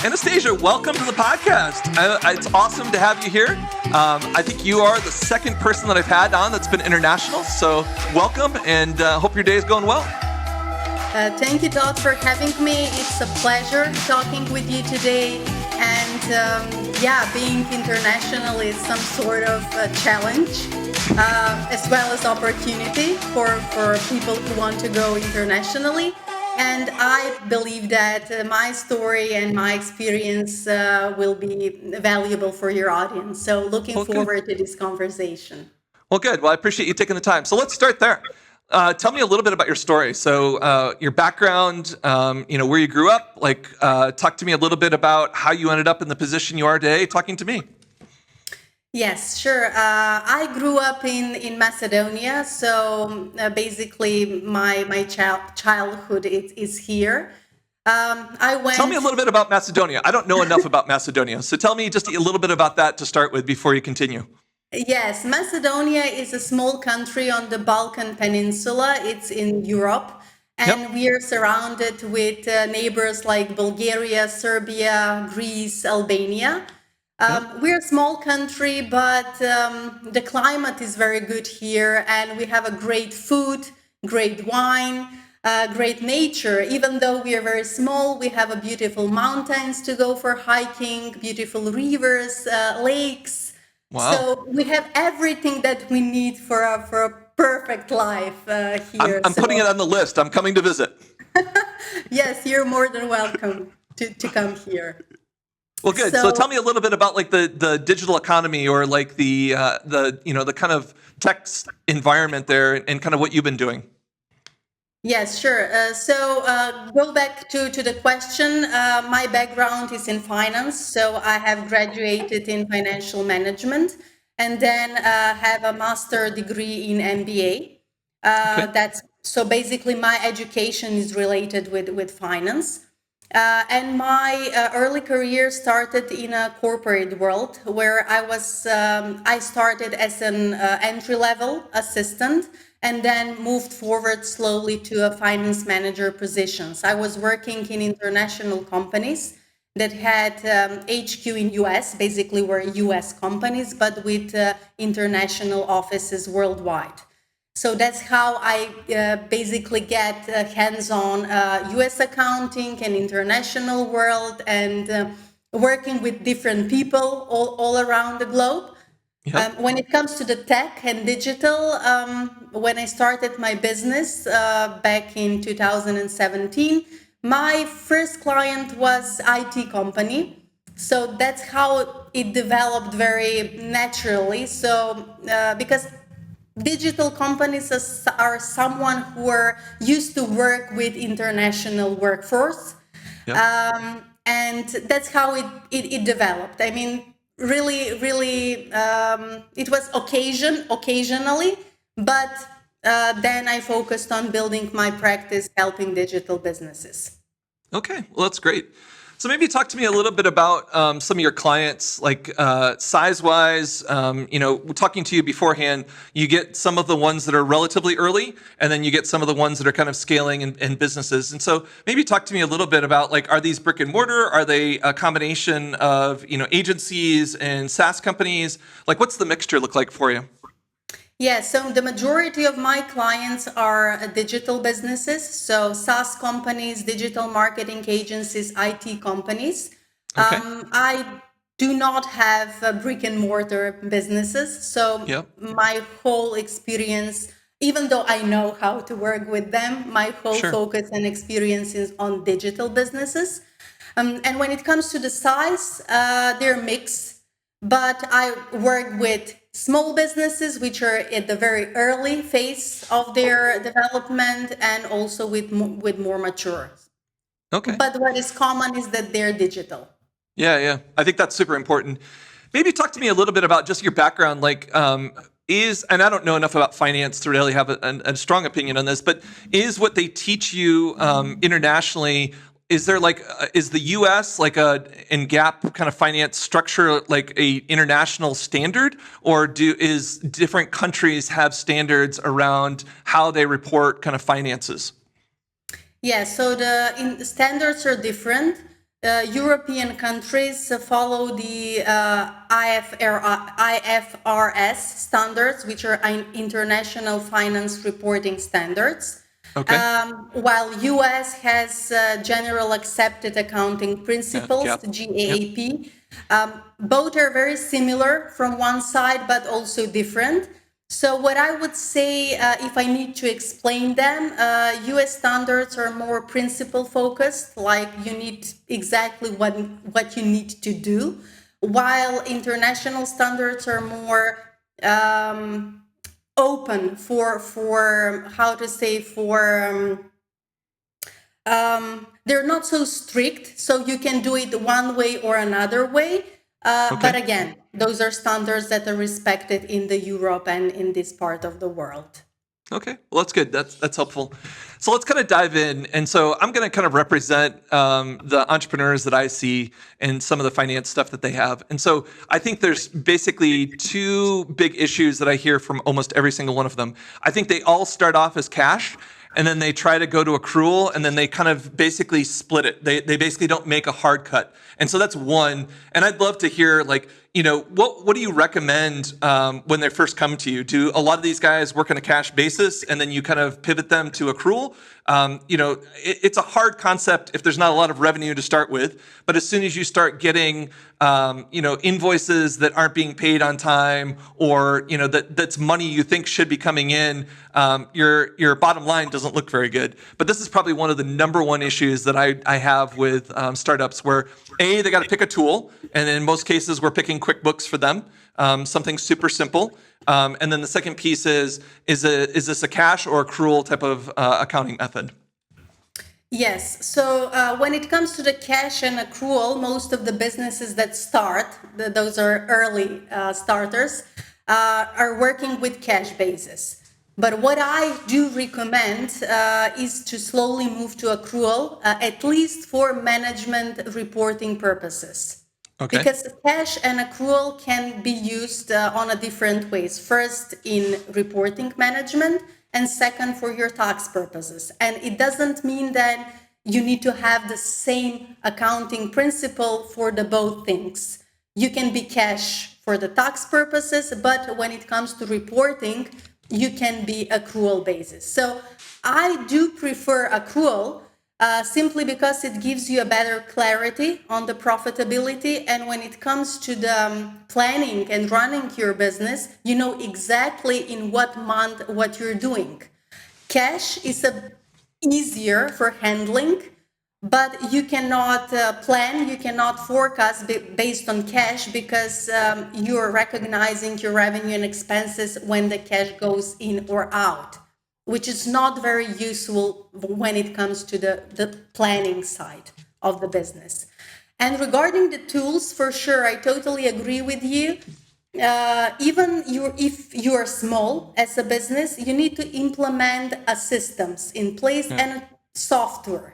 Anastasia, welcome to the podcast. It's awesome to have you here. I think you are the second person that I've had on that's been international, so welcome, and hope your day is going well. Thank you, Todd, for having me. It's a pleasure talking with you today. And being international is some sort of challenge, as well as opportunity for people who want to go internationally. And I believe that my story and my experience will be valuable for your audience. So looking forward to this conversation. Well, good. Well, I appreciate you taking the time. So let's start there. Tell me a little bit about your story. So your background, where you grew up, talk to me a little bit about how you ended up in the position you are today, talking to me. Yes, sure. I grew up in Macedonia, so basically my childhood is here. Tell me a little bit about Macedonia. I don't know enough about Macedonia, so tell me just a little bit about that to start with before you continue. Yes, Macedonia is a small country on the Balkan Peninsula. It's in Europe, and we are surrounded with neighbors like Bulgaria, Serbia, Greece, Albania. We're a small country, but the climate is very good here, and we have a great food, great wine, great nature. Even though we are very small, we have a beautiful mountains to go for hiking, beautiful rivers, lakes. Wow. So we have everything that we need for a perfect life here. I'm putting it on the list. I'm coming to visit. Yes, you're more than welcome to come here. Well, good. So tell me a little bit about the digital economy or the kind of tech environment there and kind of what you've been doing. Yes, sure. Go back to the question. My background is in finance, so I have graduated in financial management and then have a master degree in MBA. So basically my education is related with finance. And my early career started in a corporate world where I started as an entry-level assistant and then moved forward slowly to a finance manager positions. I was working in international companies that had HQ in US, basically were US companies, but with international offices worldwide. So that's how I basically get hands-on US accounting and international world and working with different people all around the globe. Yep. When it comes to the tech and digital, when I started my business back in 2017, my first client was IT company. So that's how it developed very naturally. So because digital companies are someone who are used to work with international workforce. Yep. And that's how it developed. I mean, really, it was occasionally, but then I focused on building my practice, helping digital businesses. Okay, well, that's great. So maybe talk to me a little bit about some of your clients, size-wise. Talking to you beforehand, you get some of the ones that are relatively early, and then you get some of the ones that are kind of scaling in businesses. And so maybe talk to me a little bit about are these brick and mortar? Are they a combination of agencies and SaaS companies? What's the mixture look like for you? Yeah, so the majority of my clients are digital businesses, so SaaS companies, digital marketing agencies, IT companies. Okay. I do not have brick and mortar businesses, so my whole experience, even though I know how to work with them, my whole focus and experience is on digital businesses. And when it comes to the size, they're mixed, but I work with small businesses, which are at the very early phase of their development, and also with more mature. Okay. But what is common is that they're digital. Yeah. I think that's super important. Maybe talk to me a little bit about just your background. And I don't know enough about finance to really have a strong opinion on this, but is what they teach you internationally, is there is the U.S. in GAAP kind of finance structure a international standard, or is different countries have standards around how they report kind of finances? Yeah, so the standards are different. European countries follow the IFRS standards, which are international finance reporting standards. Okay. While US has general accepted accounting principles, Yeah. Yep. GAAP. Both are very similar from one side, but also different. So what I would say, if I need to explain them, US standards are more principle focused, like you need exactly what you need to do, while international standards are more open for how to say, they're not so strict, so you can do it one way or another way. Okay. But again, those are standards that are respected in the Europe and in this part of the world. Okay, well, that's good. That's helpful. So let's kind of dive in. And so I'm going to kind of represent the entrepreneurs that I see and some of the finance stuff that they have. And so I think there's basically two big issues that I hear from almost every single one of them. I think they all start off as cash, and then they try to go to accrual, and then they kind of basically split it. They basically don't make a hard cut. And so that's one. And I'd love to hear, like, what do you recommend when they first come to you? Do a lot of these guys work on a cash basis and then you kind of pivot them to accrual? It's a hard concept if there's not a lot of revenue to start with, but as soon as you start getting invoices that aren't being paid on time, or that's money you think should be coming in, your bottom line doesn't look very good. But this is probably one of the number one issues that I have with startups, where they got to pick a tool, and in most cases we're picking QuickBooks for them, something super simple. And then the second piece is this a cash or accrual type of accounting method? Yes. So when it comes to the cash and accrual, most of the businesses that start, those are early starters, are working with cash basis. But what I do recommend is to slowly move to accrual, at least for management reporting purposes. Okay. Because cash and accrual can be used on a different ways. First, in reporting management, and second, for your tax purposes. And it doesn't mean that you need to have the same accounting principle for the both things. You can be cash for the tax purposes, but when it comes to reporting, you can be accrual basis. So I do prefer accrual simply because it gives you a better clarity on the profitability. And when it comes to the planning and running your business, you know exactly in what month what you're doing. Cash is easier for handling, but you cannot plan, you cannot forecast based on cash, because you're recognizing your revenue and expenses when the cash goes in or out, which is not very useful when it comes to the planning side of the business. And regarding the tools, for sure, I totally agree with you. Even if you are small as a business, you need to implement a systems in place and a software.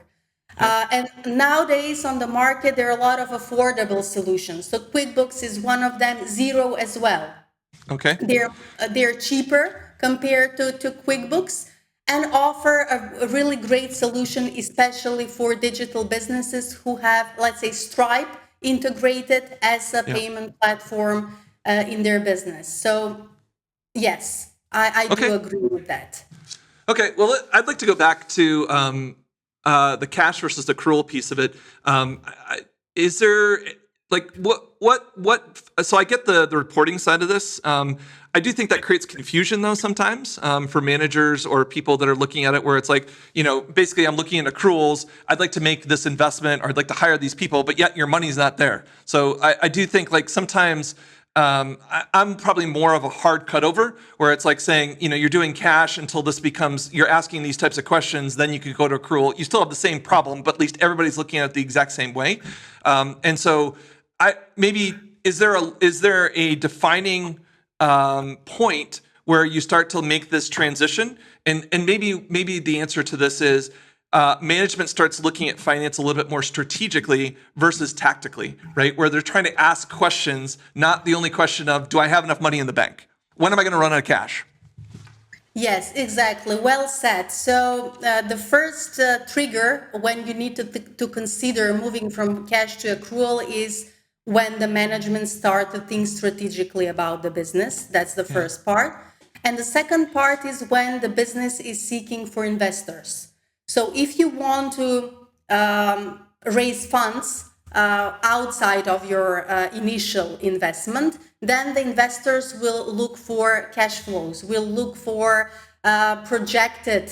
And nowadays on the market, there are a lot of affordable solutions. So QuickBooks is one of them, Xero as well. Okay. They're cheaper compared to QuickBooks, and offer a really great solution, especially for digital businesses who have, let's say, Stripe integrated as a payment platform in their business. So yes, I do agree with that. Okay, well, I'd like to go back to the cash versus accrual piece of it. Is there, like, what? So I get the reporting side of this. I do think that creates confusion, though, sometimes for managers or people that are looking at it, where it's like, basically I'm looking at accruals. I'd like to make this investment, or I'd like to hire these people, but yet your money's not there. So I do think, like, sometimes I'm probably more of a hard cutover, where it's like saying, you're doing cash until this becomes, you're asking these types of questions, then you could go to accrual. You still have the same problem, but at least everybody's looking at it the exact same way. And so is there a defining point where you start to make this transition? And maybe the answer to this is management starts looking at finance a little bit more strategically versus tactically, right? Where they're trying to ask questions, not the only question of, do I have enough money in the bank? When am I going to run out of cash? Yes, exactly. Well said. So the first trigger when you need to consider moving from cash to accrual is when the management start to think strategically about the business. That's the Yeah. first part. And the second part is when the business is seeking for investors. So if you want to raise funds outside of your initial investment, then the investors will look for cash flows, will look for projected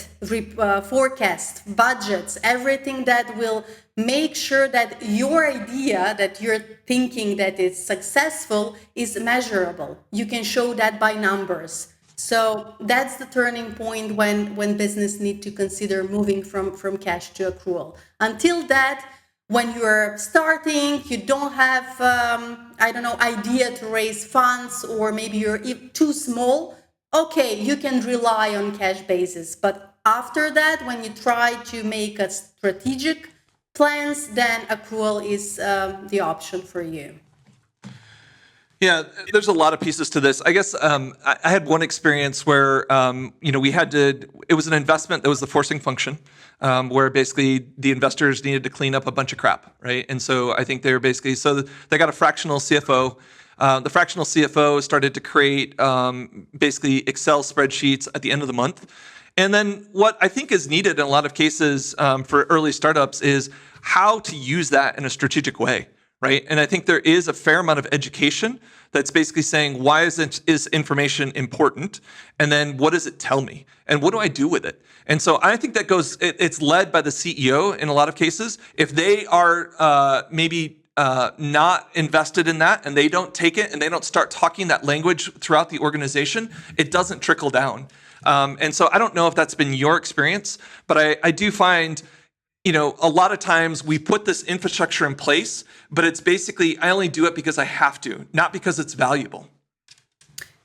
forecast, budgets, everything that will make sure that your idea that you're thinking that is successful is measurable. You can show that by numbers. So that's the turning point when business need to consider moving from cash to accrual. Until that, when you're starting, you don't have, I don't know, idea to raise funds, or maybe you're too small, okay, you can rely on cash basis. But after that, when you try to make a strategic plans, then accrual is the option for you. Yeah, there's a lot of pieces to this. I guess I had one experience where we had to. It was an investment that was the forcing function, where basically the investors needed to clean up a bunch of crap, right? And so I think they were basically they got a fractional CFO. The fractional CFO started to create basically Excel spreadsheets at the end of the month. And then what I think is needed in a lot of cases for early startups is how to use that in a strategic way, right? And I think there is a fair amount of education that's basically saying, why is information important? And then what does it tell me? And what do I do with it? And so I think that it's led by the CEO in a lot of cases. If they are maybe not invested in that and they don't take it and they don't start talking that language throughout the organization, it doesn't trickle down. And so I don't know if that's been your experience, but I do find a lot of times we put this infrastructure in place, but it's basically, I only do it because I have to, not because it's valuable.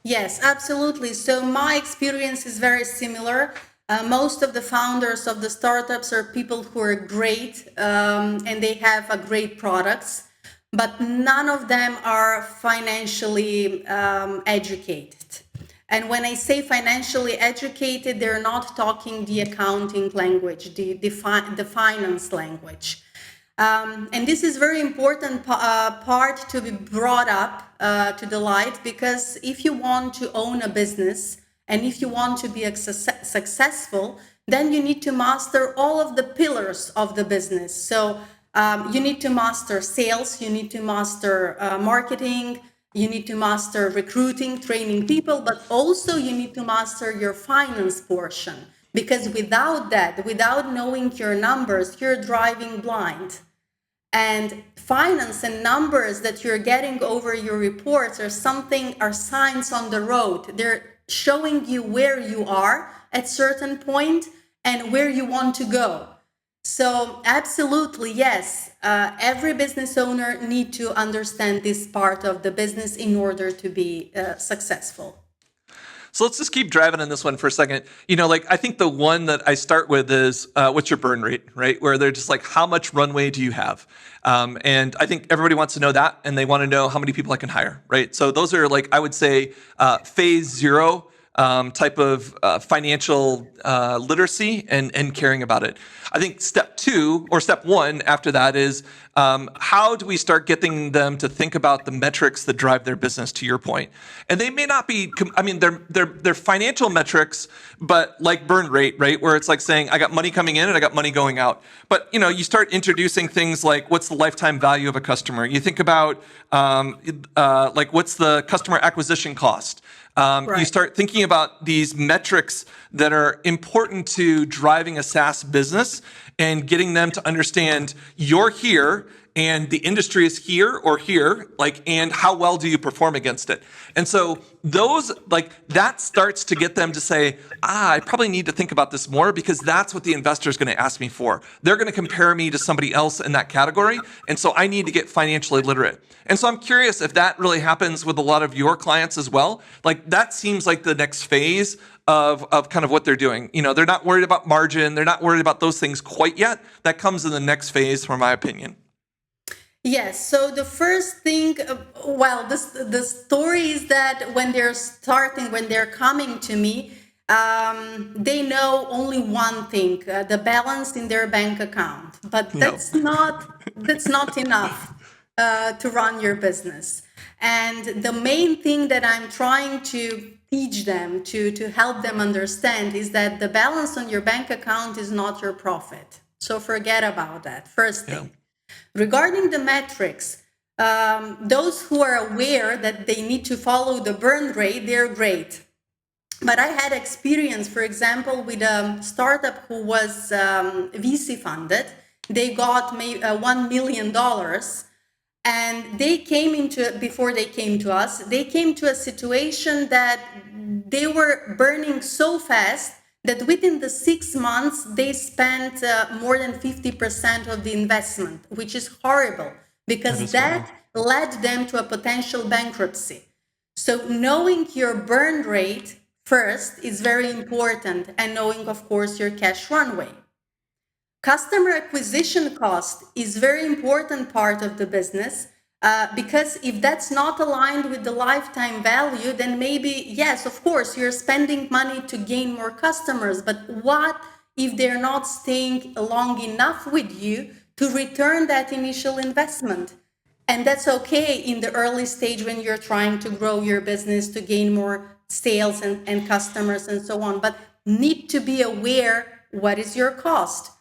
Yes, absolutely. So my experience is very similar. Most of the founders of the startups are people who are great and they have a great products, but none of them are financially educated. And when I say financially educated, they're not talking the accounting language, the finance language. And this is very important part to be brought up to the light, because if you want to own a business and if you want to be successful, then you need to master all of the pillars of the business. So you need to master sales, you need to master marketing, you need to master recruiting, training people, but also you need to master your finance portion. Because without that, without knowing your numbers, you're driving blind. And finance and numbers that you're getting over your reports are signs on the road. They're showing you where you are at certain point and where you want to go. So absolutely, yes, every business owner need to understand this part of the business in order to be successful. So let's just keep driving on this one for a second. I think the one that I start with is what's your burn rate, right? Where they're just like, how much runway do you have? And I think everybody wants to know that, and they want to know how many people I can hire, right? So those are I would say, phase zero type of financial literacy and caring about it. I think step one after that is how do we start getting them to think about the metrics that drive their business, to your point. And they may not be, they're financial metrics, but like burn rate, right? Where it's like saying, I got money coming in and I got money going out. But, you start introducing things like, what's the lifetime value of a customer? You think about what's the customer acquisition cost? Right. You start thinking about these metrics that are important to driving a SaaS business and getting them to understand you're here and the industry is here or here, and how well do you perform against it? And so those, that starts to get them to say, I probably need to think about this more, because that's what the investor is going to ask me for. They're going to compare me to somebody else in that category. And so I need to get financially literate. And so I'm curious if that really happens with a lot of your clients as well. That seems like the next phase of kind of what they're doing. They're not worried about margin. They're not worried about those things quite yet. That comes in the next phase, from my opinion. Yes. So the first thing, the story is that when they're coming to me, they know only one thing, the balance in their bank account, but No. that's not enough to run your business. And the main thing that I'm trying to teach them, to help them understand, is that the balance on your bank account is not your profit. So forget about that, first thing. Regarding the metrics, those who are aware that they need to follow the burn rate, they're great. But I had experience, for example, with a startup who was VC funded. They got maybe $1 million, and they came into, before they came to us, they came to a situation that they were burning so fast that within the 6 months, they spent more than 50% of the investment, which is horrible, because that led them to a potential bankruptcy. So knowing your burn rate first is very important, and knowing, of course, your cash runway. Customer acquisition cost is very important part of the business, because if that's not aligned with the lifetime value, then maybe, yes, of course, you're spending money to gain more customers, but what if they're not staying long enough with you to return that initial investment? And that's okay in the early stage when you're trying to grow your business, to gain more sales and customers and so on, but need to be aware what is your cost.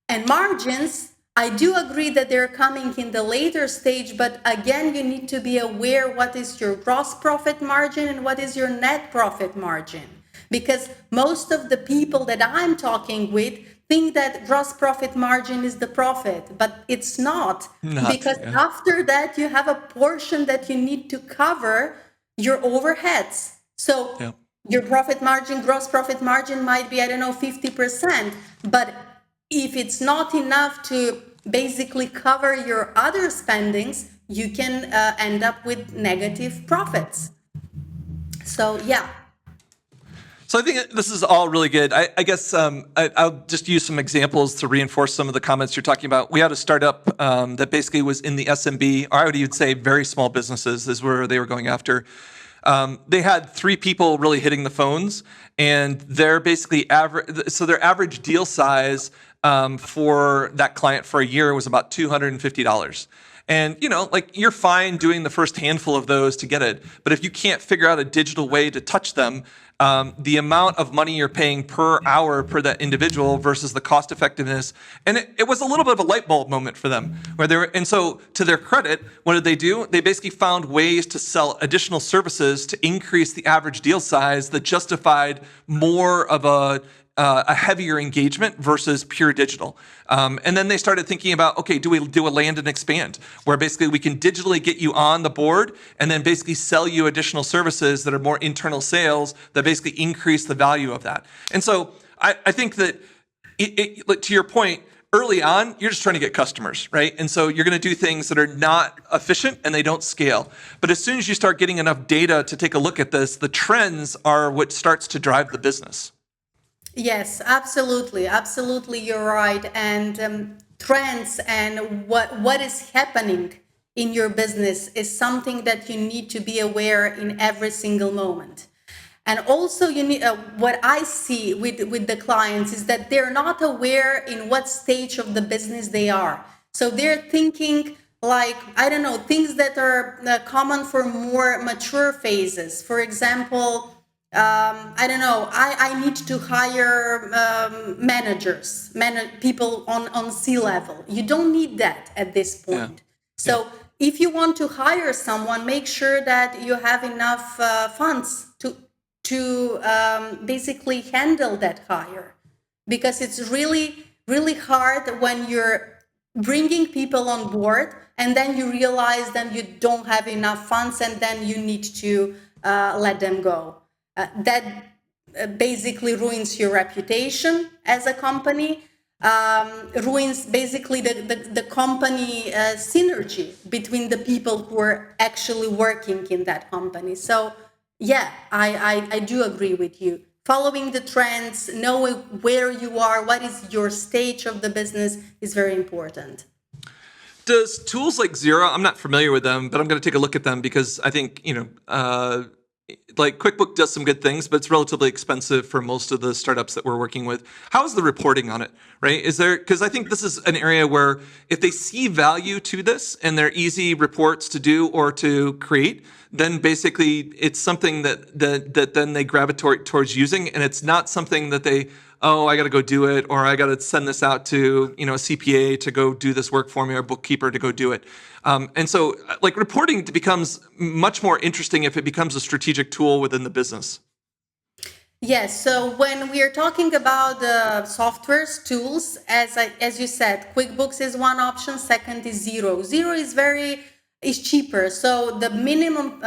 And margins, I do agree that they're coming in the later stage, but again, you need to be aware what is your gross profit margin and what is your net profit margin. Because most of the people that I'm talking with think that gross profit margin is the profit, but it's not. Because after that, you have a portion that you need to cover your overheads. So your profit margin, gross profit margin might be, 50%, but if it's not enough to basically cover your other spendings, you can end up with negative profits. So, yeah. So I think this is all really good. I guess I'll just use some examples to reinforce some of the comments you're talking about. We had a startup that basically was in the SMB, or I would even say very small businesses is where they were going after. They had 3 people really hitting the phones, and they're basically average. So their average deal size for that client for a year was about $250. And, you're fine doing the first handful of those to get it. But if you can't figure out a digital way to touch them, the amount of money you're paying per hour per that individual versus the cost effectiveness. And it was a little bit of a light bulb moment for them where they were. And so to their credit, what did they do? They basically found ways to sell additional services to increase the average deal size that justified more of a heavier engagement versus pure digital. And then they started thinking about, okay, do we do a land and expand where basically we can digitally get you on the board and then basically sell you additional services that are more internal sales that basically increase the value of that. And so I think that to your point, early on, you're just trying to get customers, right? And so you're going to do things that are not efficient and they don't scale. But as soon as you start getting enough data to take a look at this, the trends are what starts to drive the business. Yes, absolutely. Absolutely, you're right. And trends and what is happening in your business is something that you need to be aware in every single moment. And also, you need what I see with the clients is that they're not aware in what stage of the business they are. So they're thinking like, things that are common for more mature phases. For example, I need to hire managers, people on C-level. You don't need that at this point. So if you want to hire someone, make sure that you have enough funds to basically handle that hire. Because it's really, really hard when you're bringing people on board and then you realize that you don't have enough funds and then you need to let them go. That basically ruins your reputation as a company, ruins basically the company synergy between the people who are actually working in that company. So yeah, I do agree with you. Following the trends, knowing where you are, what is your stage of the business is very important. Does tools like Xero, I'm not familiar with them, but I'm going to take a look at them because I think, like QuickBook does some good things, but it's relatively expensive for most of the startups that we're working with. How is the reporting on it, right? Is there, because I think this is an area where if they see value to this and they're easy reports to do or to create, then basically it's something that then they gravitate towards using, and it's not something that they, oh, I got to go do it, or I got to send this out to, a CPA to go do this work for me, or a bookkeeper to go do it. And so like reporting becomes much more interesting if it becomes a strategic tool within the business. Yes. So when we are talking about softwares, tools, as you said, QuickBooks is one option. Second is Xero. Xero is cheaper. So the minimum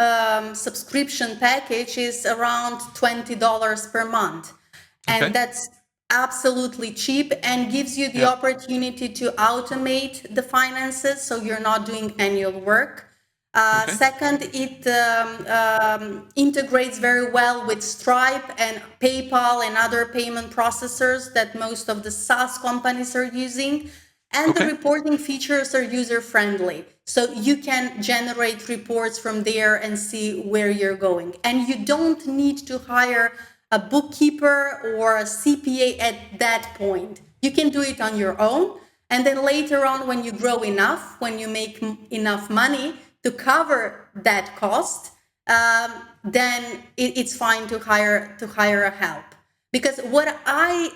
subscription package is around $20 per month. And Okay. that's absolutely cheap and gives you the opportunity to automate the finances, so you're not doing manual work. Okay. Second, it integrates very well with Stripe and PayPal and other payment processors that most of the SaaS companies are using. And the Okay. reporting features are user-friendly. So you can generate reports from there and see where you're going. And you don't need to hire a bookkeeper or a CPA at that point. You can do it on your own. And then later on, when you grow enough, when you make enough money to cover that cost, then it's fine to hire a help. Because what I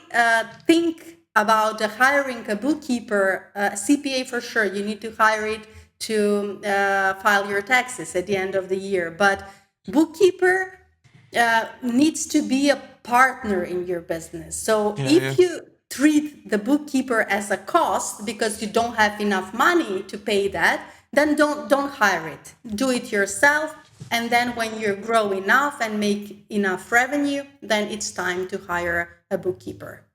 think about hiring a bookkeeper, CPA for sure, you need to hire it to file your taxes at the end of the year. But bookkeeper needs to be a partner in your business. So if you treat the bookkeeper as a cost because you don't have enough money to pay that, then don't hire it. Do it yourself. And then when you grow enough and make enough revenue, then it's time to hire a bookkeeper.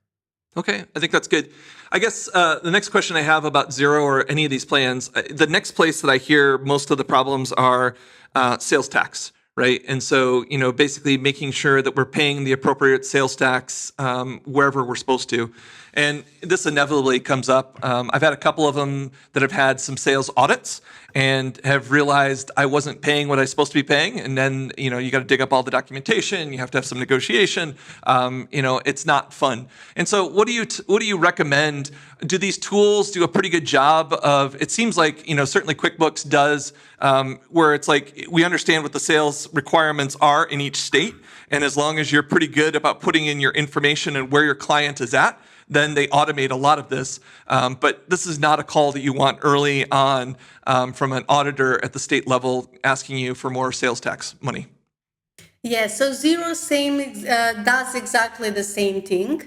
Okay, I think that's good. I guess the next question I have about Xero or any of these plans, the next place that I hear most of the problems are sales tax. Right. And so, basically making sure that we're paying the appropriate sales tax wherever we're supposed to. And this inevitably comes up. I've had a couple of them that have had some sales audits and have realized I wasn't paying what I was supposed to be paying. And then, you got to dig up all the documentation. You have to have some negotiation. It's not fun. And so what do you recommend? Do these tools do a pretty good job of, it seems like, certainly QuickBooks does, where it's like, we understand what the sales requirements are in each state. And as long as you're pretty good about putting in your information and where your client is at, then they automate a lot of this. But this is not a call that you want early on from an auditor at the state level asking you for more sales tax money. Yeah, so Xero does exactly the same thing.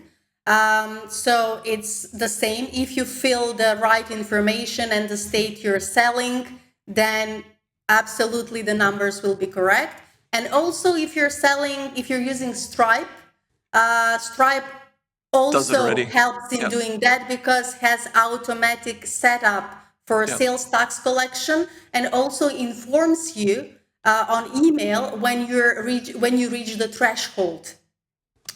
So it's the same. If you fill the right information and the state you're selling, then absolutely the numbers will be correct. And also if you're using Stripe, Stripe also helps in doing that because it has automatic setup for sales tax collection and also informs you on email when you reach the threshold.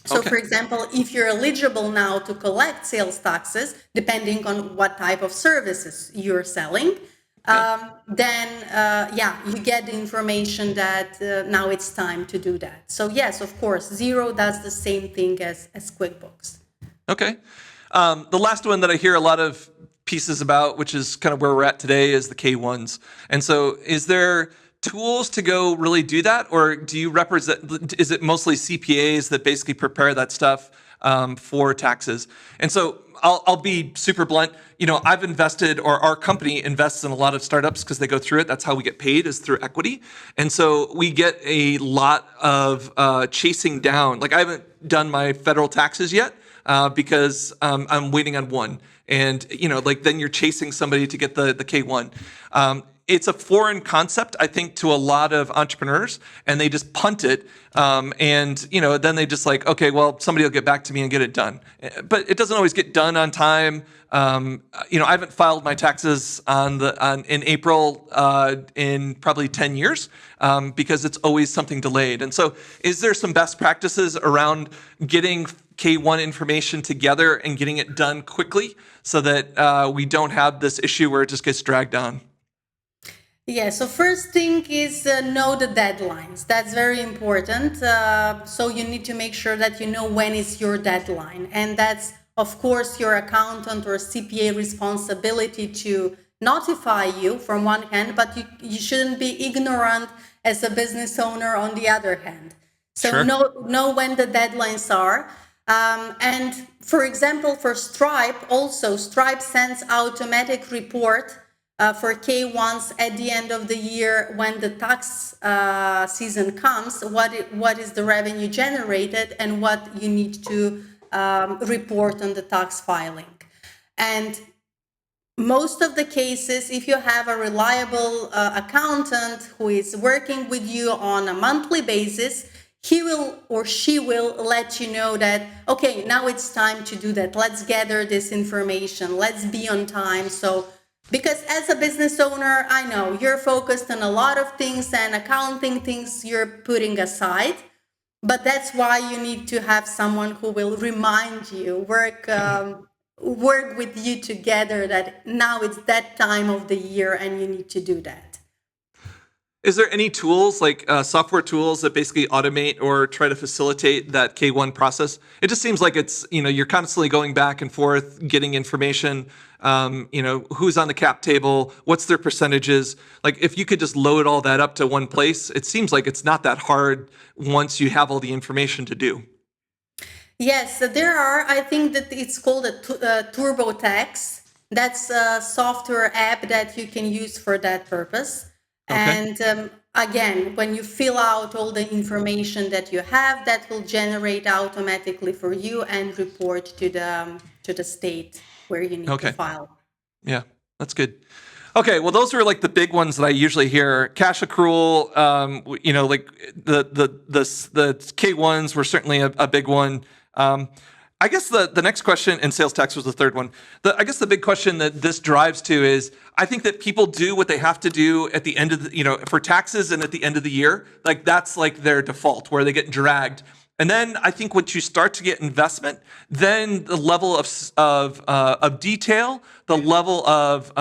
So for example, if you're eligible now to collect sales taxes, depending on what type of services you're selling, then you get the information that now it's time to do that. So yes, of course, Xero does the same thing as QuickBooks. Okay. The last one that I hear a lot of pieces about, which is kind of where we're at today, is the K1s. And so is there tools to go really do that? Or do you is it mostly CPAs that basically prepare that stuff for taxes? And so I'll be super blunt. I've invested, or our company invests in a lot of startups because they go through it. That's how we get paid, is through equity. And so we get a lot of chasing down. Like I haven't done my federal taxes yet because I'm waiting on one. And, then you're chasing somebody to get the K1. It's a foreign concept, I think, to a lot of entrepreneurs, and they just punt it. And then they just like, okay, well, somebody will get back to me and get it done. But it doesn't always get done on time. I haven't filed my taxes in April in probably 10 years because it's always something delayed. And so, is there some best practices around getting K1 information together and getting it done quickly so that we don't have this issue where it just gets dragged on? Yeah, so first thing is know the deadlines. That's very important. So you need to make sure that you know when is your deadline. And that's, of course, your accountant or CPA responsibility to notify you from one hand, but you shouldn't be ignorant as a business owner on the other hand. So Sure. know when the deadlines are. And for example, for Stripe, also Stripe sends automatic report for K1s at the end of the year when the tax season comes, what is the revenue generated and what you need to report on the tax filing. And most of the cases, if you have a reliable accountant who is working with you on a monthly basis, he will or she will let you know that, okay, now it's time to do that. Let's gather this information. Let's be on time. So, because as a business owner, I know you're focused on a lot of things and accounting things you're putting aside. But that's why you need to have someone who will remind you, work with you together that now it's that time of the year and you need to do that. Is there any tools like software tools that basically automate or try to facilitate that K1 process? It just seems like it's, you're constantly going back and forth, getting information, who's on the cap table, what's their percentages. Like if you could just load all that up to one place, it seems like it's not that hard once you have all the information to do. Yes, so there are, I think that it's called a TurboTax. That's a software app that you can use for that purpose. Okay. And again, when you fill out all the information that you have, that will generate automatically for you and report to the state where you need to Okay. file. Yeah, that's good. Okay, well, those are like the big ones that I usually hear. Cash accrual, like the K1s were certainly a big one. I guess the next question, and sales tax was the third one. I guess the big question that this drives to is, I think that people do what they have to do at the end of for taxes and at the end of the year. Like that's like their default, where they get dragged. And then I think once you start to get investment, then the level of detail, the level of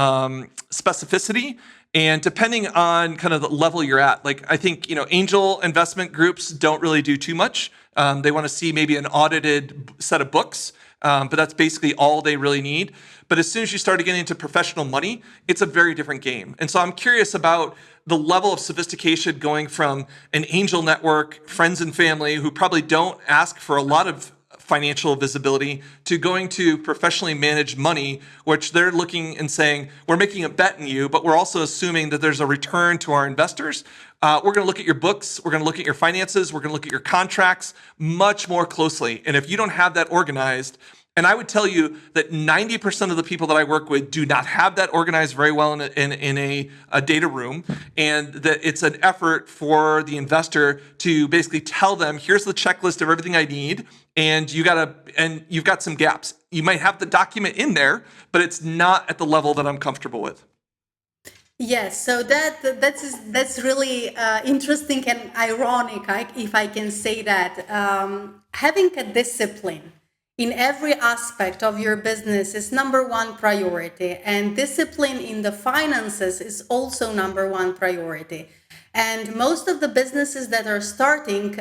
specificity, and depending on kind of the level you're at, like I think angel investment groups don't really do too much. They want to see maybe an audited set of books, but that's basically all they really need. But as soon as you start getting into professional money, it's a very different game. And so I'm curious about the level of sophistication going from an angel network, friends and family who probably don't ask for a lot of financial visibility, to going to professionally managed money, which they're looking and saying, we're making a bet in you, but we're also assuming that there's a return to our investors. We're going to look at your books. We're going to look at your finances. We're going to look at your contracts much more closely. And if you don't have that organized, and I would tell you that 90% of the people that I work with do not have that organized very well in a data room, and that it's an effort for the investor to basically tell them, here's the checklist of everything I need, and you've got some gaps. You might have the document in there, but it's not at the level that I'm comfortable with. Yes, so that's really interesting and ironic, if I can say that. Having a discipline in every aspect of your business is number one priority, and discipline in the finances is also number one priority. And most of the businesses that are starting,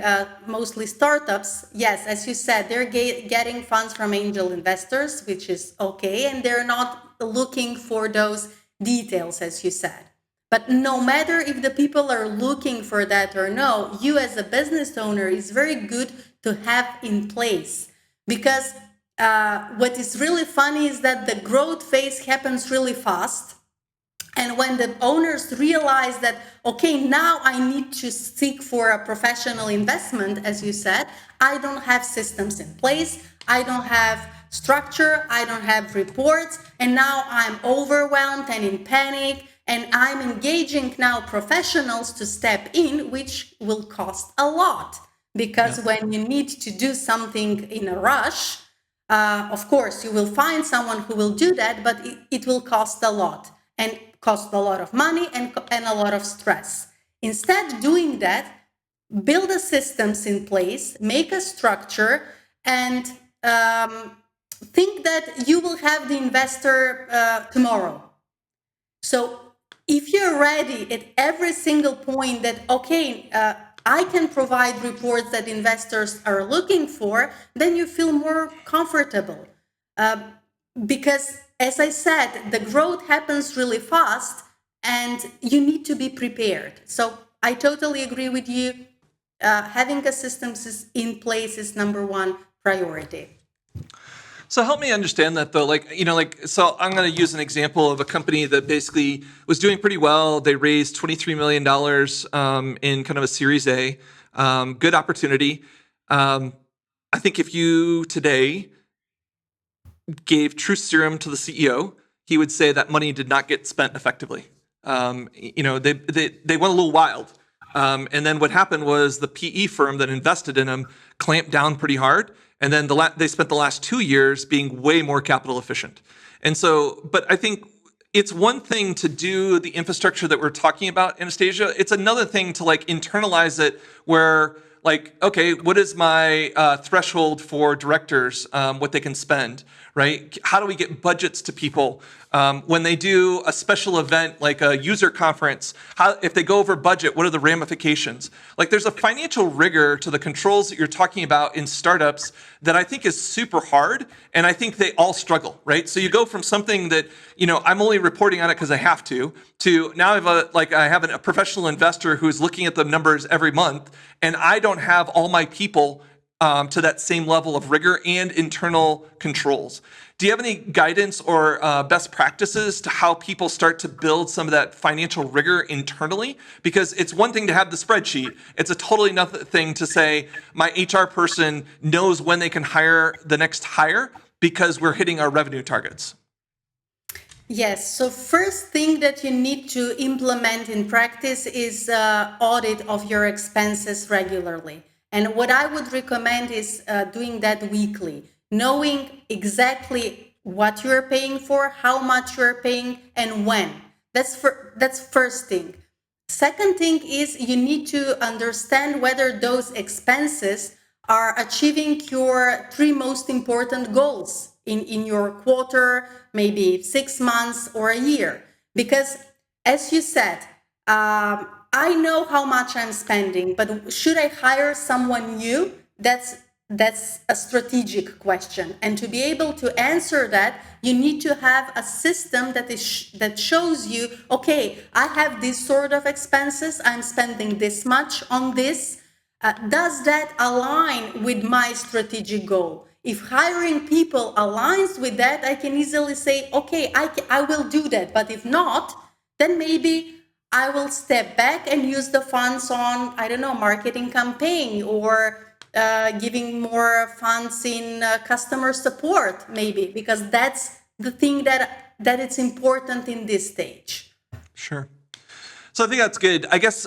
mostly startups, yes, as you said, they're getting funds from angel investors, which is okay, and they're not looking for those details, as you said. But no matter if the people are looking for that or no, you as a business owner is very good to have in place. Because what is really funny is that the growth phase happens really fast. And when the owners realize that, okay, now I need to seek for a professional investment, as you said, I don't have systems in place, I don't have structure, I don't have reports, and now I'm overwhelmed and in panic, and I'm engaging now professionals to step in, which will cost a lot. Because when you need to do something in a rush, of course, you will find someone who will do that, but it will cost a lot, and cost a lot of money and a lot of stress. Instead, doing that, build the systems in place, make a structure, and think that you will have the investor tomorrow. So if you're ready at every single point that, okay, I can provide reports that investors are looking for, then you feel more comfortable. Because, as I said, the growth happens really fast and you need to be prepared. So I totally agree with you. Having a system in place is number one priority. So help me understand that though. So I'm going to use an example of a company that basically was doing pretty well. They raised $23 million in kind of a Series A, good opportunity. I think if you today gave truth serum to the CEO, he would say that money did not get spent effectively. They went a little wild. And then what happened was the PE firm that invested in them clamped down pretty hard. And then they spent the last 2 years being way more capital efficient. And so, but I think it's one thing to do the infrastructure that we're talking about, Anastasia. It's another thing to internalize it where okay, what is my threshold for directors, what they can spend, right? How do we get budgets to people when they do a special event like a user conference? If they go over budget, what are the ramifications? There's a financial rigor to the controls that you're talking about in startups that I think is super hard, and I think they all struggle, right? So you go from something that I'm only reporting on it because I have to now I have a professional investor who's looking at the numbers every month, and I don't have all my people to that same level of rigor and internal controls. Do you have any guidance or best practices to how people start to build some of that financial rigor internally? Because it's one thing to have the spreadsheet. It's a totally another thing to say, my HR person knows when they can hire the next hire because we're hitting our revenue targets. Yes. So first thing that you need to implement in practice is audit of your expenses regularly. And what I would recommend is doing that weekly, knowing exactly what you're paying for, how much you're paying, and when. That's first thing. Second thing is you need to understand whether those expenses are achieving your 3 most important goals in your quarter, maybe 6 months or a year. Because as you said, I know how much I'm spending, but should I hire someone new? That's a strategic question. And to be able to answer that, you need to have a system that shows you, okay, I have this sort of expenses, I'm spending this much on this. Does that align with my strategic goal? If hiring people aligns with that, I can easily say, okay, I will do that. But if not, then maybe I will step back and use the funds on, I don't know, marketing campaign or giving more funds in customer support, maybe, because that's the thing that it's important in this stage. Sure. So I think that's good. I guess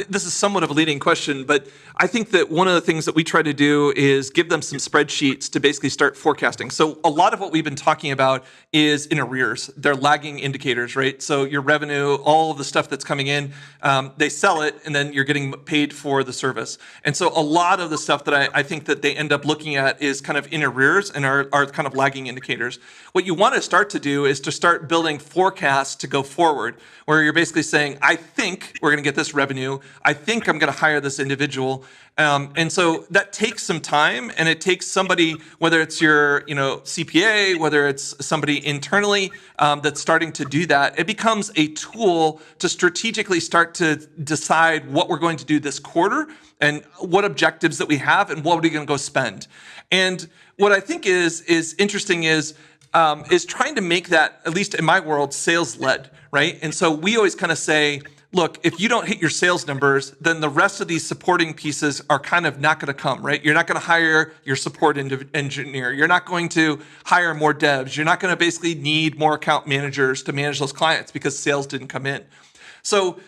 this is somewhat of a leading question, but I think that one of the things that we try to do is give them some spreadsheets to basically start forecasting. So a lot of what we've been talking about is in arrears. They're lagging indicators, right? So your revenue, all of the stuff that's coming in, they sell it, and then you're getting paid for the service. And so a lot of the stuff that I think that they end up looking at is kind of in arrears and are kind of lagging indicators. What you want to start to do is to start building forecasts to go forward, where you're basically saying, I think we're going to get this revenue. I think I'm going to hire this individual. And so that takes some time, and it takes somebody, whether it's your CPA, whether it's somebody internally that's starting to do that. It becomes a tool to strategically start to decide what we're going to do this quarter and what objectives that we have and what are we going to go spend. And what I think is interesting is trying to make that, at least in my world, sales-led, right? And so we always kind of say, look, if you don't hit your sales numbers, then the rest of these supporting pieces are kind of not going to come, right? You're not going to hire your support engineer. You're not going to hire more devs. You're not going to basically need more account managers to manage those clients because sales didn't come in. So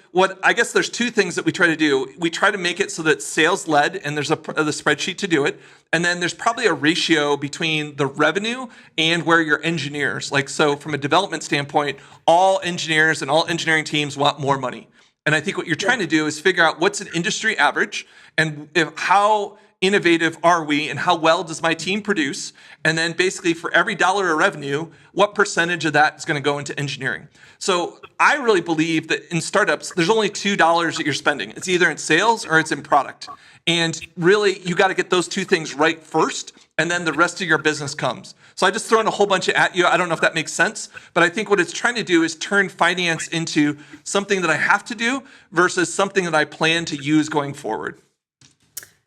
I guess there's two things that we try to do. We try to make it so that it's sales-led, and there's the spreadsheet to do it. And then there's probably a ratio between the revenue and where your engineers, so from a development standpoint, all engineers and all engineering teams want more money. And I think what you're trying to do is figure out what's an industry average and how innovative are we and how well does my team produce? And then basically for every dollar of revenue, what percentage of that is going to go into engineering? So I really believe that in startups, there's only $2 that you're spending. It's either in sales or it's in product. And really, you got to get those two things right first, and then the rest of your business comes. So I just thrown a whole bunch at you. I don't know if that makes sense, but I think what it's trying to do is turn finance into something that I have to do versus something that I plan to use going forward.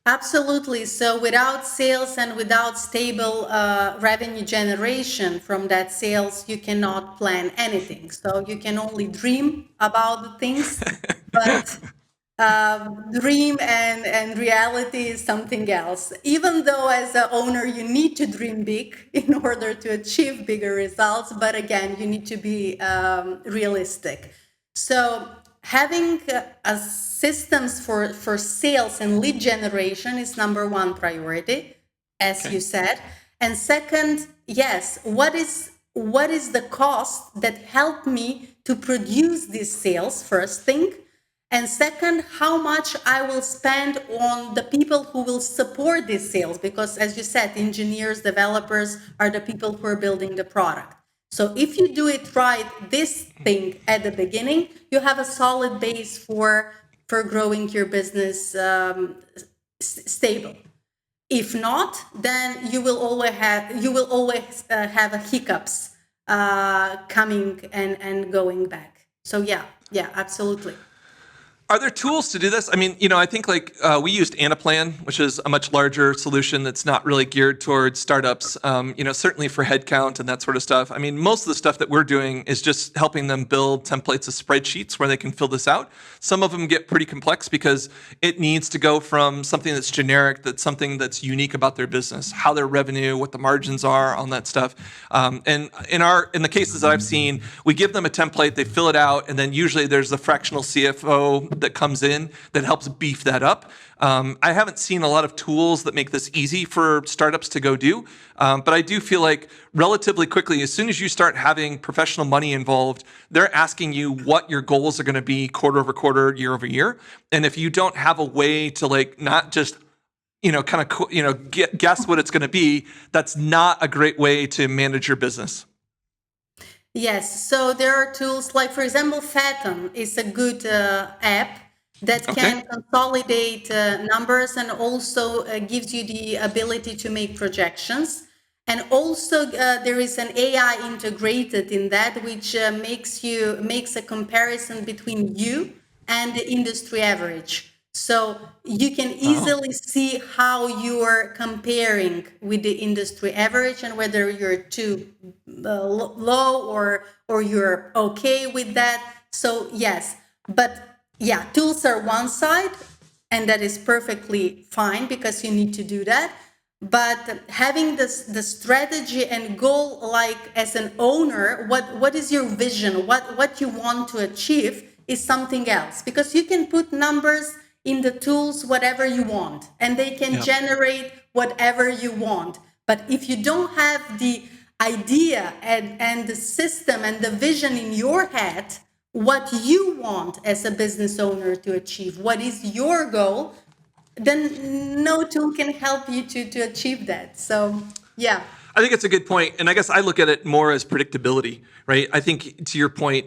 Absolutely. So without sales and without stable revenue generation from that sales, you cannot plan anything. So you can only dream about the things, but dream and reality is something else. Even though as an owner, you need to dream big in order to achieve bigger results. But again, you need to be realistic. So having a systems for sales and lead generation is number one priority, as you said. And second, yes, what is the cost that helped me to produce these sales, first thing. And second, how much I will spend on the people who will support these sales, because as you said, engineers, developers are the people who are building the product. So if you do it right, this thing at the beginning, you have a solid base for growing your business stable. If not, then you will always have a hiccups coming and going back. So yeah, absolutely. Are there tools to do this? I mean, I think we used Anaplan, which is a much larger solution that's not really geared towards startups, certainly for headcount and that sort of stuff. I mean, most of the stuff that we're doing is just helping them build templates of spreadsheets where they can fill this out. Some of them get pretty complex because it needs to go from something that's generic, that's something that's unique about their business, how their revenue, what the margins are on that stuff. And in the cases that I've seen, we give them a template, they fill it out, and then usually there's a fractional CFO that comes in that helps beef that up. I haven't seen a lot of tools that make this easy for startups to go do, but I do feel like relatively quickly, as soon as you start having professional money involved, they're asking you what your goals are going to be quarter over quarter, year over year. And if you don't have a way to not just guess what it's going to be, that's not a great way to manage your business. Yes, so there are tools like, for example, Fathom is a good app that can consolidate numbers and also gives you the ability to make projections. And also there is an AI integrated in that, which makes a comparison between you and the industry average. So you can easily see how you're comparing with the industry average and whether you're too low or you're okay with that. So yes, but yeah, tools are one side, and that is perfectly fine because you need to do that. But having the strategy and goal, like as an owner, what is your vision? What you want to achieve is something else, because you can put numbers in the tools whatever you want, and they can generate whatever you want. But if you don't have the idea and the system and the vision in your head, what you want as a business owner to achieve, what is your goal, then no tool can help you to achieve that. So yeah. I think it's a good point. And I guess I look at it more as predictability, right? I think to your point,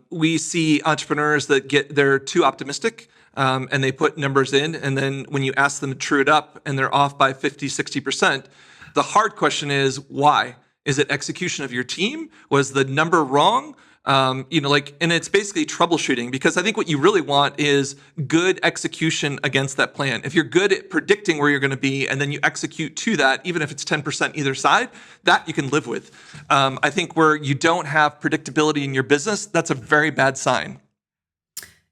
we see entrepreneurs that they're too optimistic. And they put numbers in, and then when you ask them to true it up and they're off by 50, 60%, the hard question is why? Is it execution of your team? Was the number wrong? And it's basically troubleshooting, because I think what you really want is good execution against that plan. If you're good at predicting where you're going to be and then you execute to that, even if it's 10% either side, that you can live with. I think where you don't have predictability in your business, that's a very bad sign.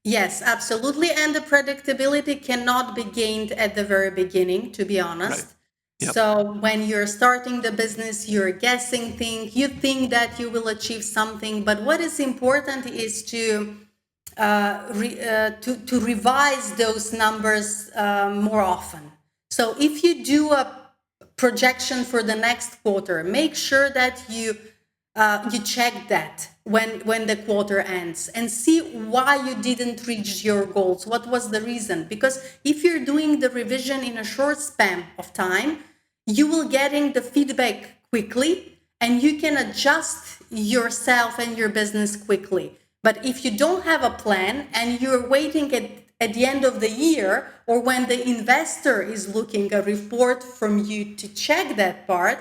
Yes, absolutely. And the predictability cannot be gained at the very beginning, to be honest. Right. Yep. So when you're starting the business, you're guessing things, you think that you will achieve something. But what is important is to revise those numbers more often. So if you do a projection for the next quarter, make sure that you you check that when the quarter ends and see why you didn't reach your goals. What was the reason? Because if you're doing the revision in a short span of time, you will getting the feedback quickly and you can adjust yourself and your business quickly. But if you don't have a plan and you're waiting at the end of the year, or when the investor is looking a report from you to check that part,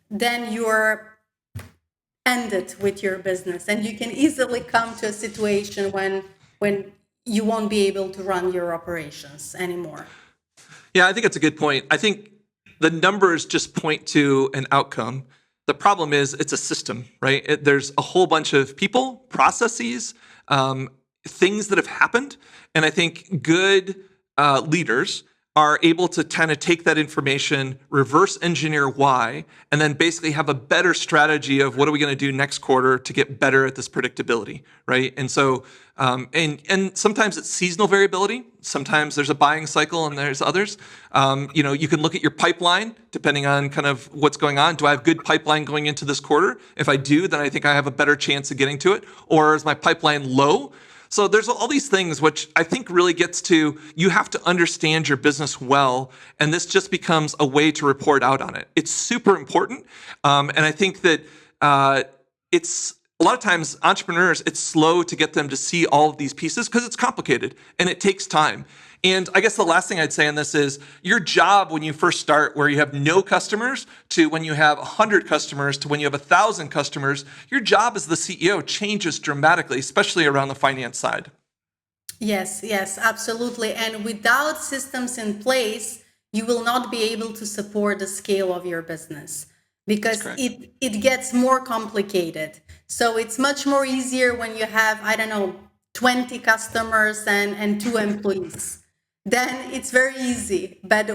then you're ended with your business, and you can easily come to a situation when you won't be able to run your operations anymore. Yeah, I think that's a good point. I think the numbers just point to an outcome. The problem is it's a system, right? There's a whole bunch of people, processes, things that have happened. And I think good leaders are able to kind of take that information, reverse engineer why, and then basically have a better strategy of what are we going to do next quarter to get better at this predictability, right? And so, and sometimes it's seasonal variability. Sometimes there's a buying cycle and there's others. You can look at your pipeline depending on kind of what's going on. Do I have good pipeline going into this quarter? If I do, then I think I have a better chance of getting to it. Or is my pipeline low? So there's all these things which I think really gets to, you have to understand your business well, and this just becomes a way to report out on it. It's super important, and I think that it's a lot of times entrepreneurs, it's slow to get them to see all of these pieces because it's complicated and it takes time. And I guess the last thing I'd say on this is your job when you first start, where you have no customers, to when you have 100 customers, to when you have 1,000 customers, your job as the CEO changes dramatically, especially around the finance side. Yes, absolutely. And without systems in place, you will not be able to support the scale of your business because it gets more complicated. So it's much more easier when you have, 20 customers and 2 employees. Then it's very easy. But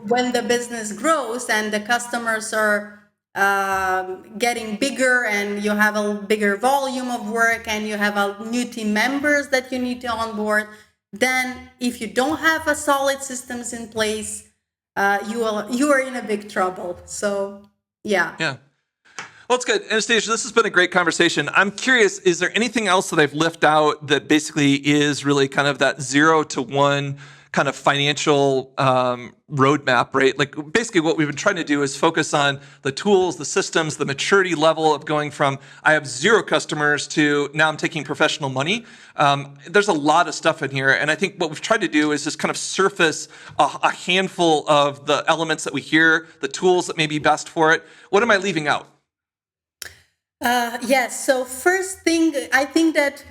when the business grows and the customers are getting bigger and you have a bigger volume of work and you have a new team members that you need to onboard, then if you don't have a solid systems in place, you are in a big trouble. So yeah. Well, it's good. Anastasia, this has been a great conversation. I'm curious, is there anything else that I've left out that basically is really kind of that 0 to 1 kind of financial roadmap, right? Like basically what we've been trying to do is focus on the tools, the systems, the maturity level of going from I have 0 customers to now I'm taking professional money. There's a lot of stuff in here. And I think what we've tried to do is just kind of surface a handful of the elements that we hear, the tools that may be best for it. What am I leaving out? Yes. So first thing, I think that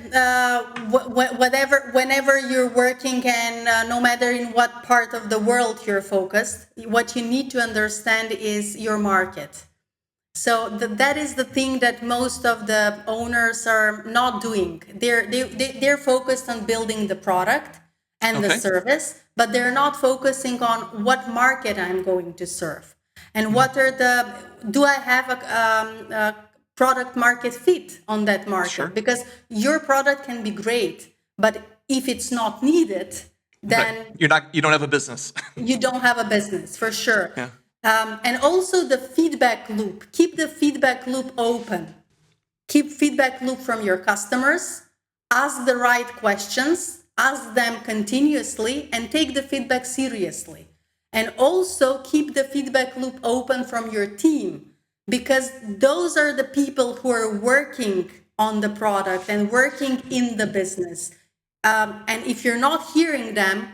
whenever you're working and no matter in what part of the world you're focused, what you need to understand is your market. So that is the thing that most of the owners are not doing. They're focused on building the product and the service, but they're not focusing on what market I'm going to serve and what are do I have a product market fit on that market, because your product can be great, but if it's not needed, then you don't have a business. You don't have a business for sure. And also the feedback loop. Keep the feedback loop open. Keep feedback loop from your customers. Ask the right questions. Ask them continuously and take the feedback seriously. And also keep the feedback loop open from your team, because those are the people who are working on the product and working in the business. And if you're not hearing them,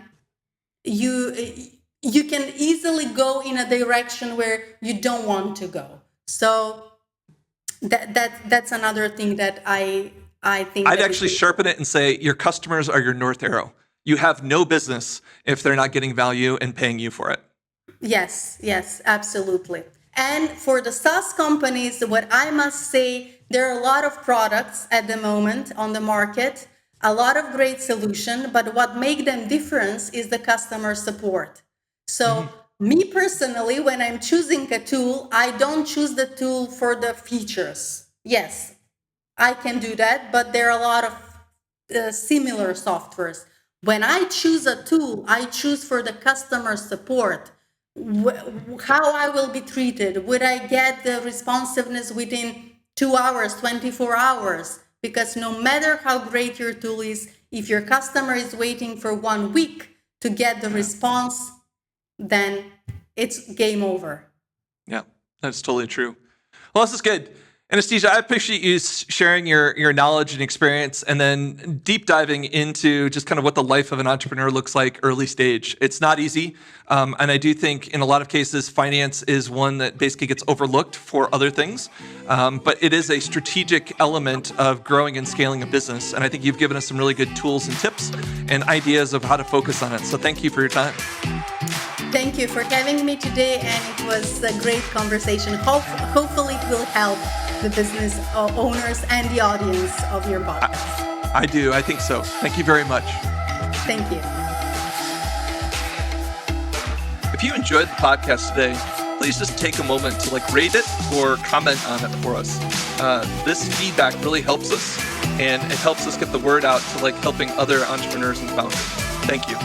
you can easily go in a direction where you don't want to go. So that's another thing that I think I'd actually sharpen it and say your customers are your North Arrow. You have no business if they're not getting value and paying you for it. Yes, absolutely. And for the SaaS companies, what I must say, there are a lot of products at the moment on the market, a lot of great solutions, but what makes them different is the customer support. So me personally, when I'm choosing a tool, I don't choose the tool for the features. Yes, I can do that, but there are a lot of similar softwares. When I choose a tool, I choose for the customer support. How I will be treated. Would I get the responsiveness within 2 hours, 24 hours, because no matter how great your tool is, if your customer is waiting for 1 week to get the response, then it's game over. Yeah, that's totally true. Well, this is good. Anastasia, I appreciate you sharing your knowledge and experience, and then deep diving into just kind of what the life of an entrepreneur looks like early stage. It's not easy. And I do think in a lot of cases, finance is one that basically gets overlooked for other things. But it is a strategic element of growing and scaling a business. And I think you've given us some really good tools and tips and ideas of how to focus on it. So thank you for your time. Thank you for having me today, and it was a great conversation. Hopefully it will help the business owners and the audience of your podcast. I do. I think so. Thank you very much. Thank you. If you enjoyed the podcast today, please just take a moment to rate it or comment on it for us. This feedback really helps us, and it helps us get the word out to helping other entrepreneurs and founders. Thank you.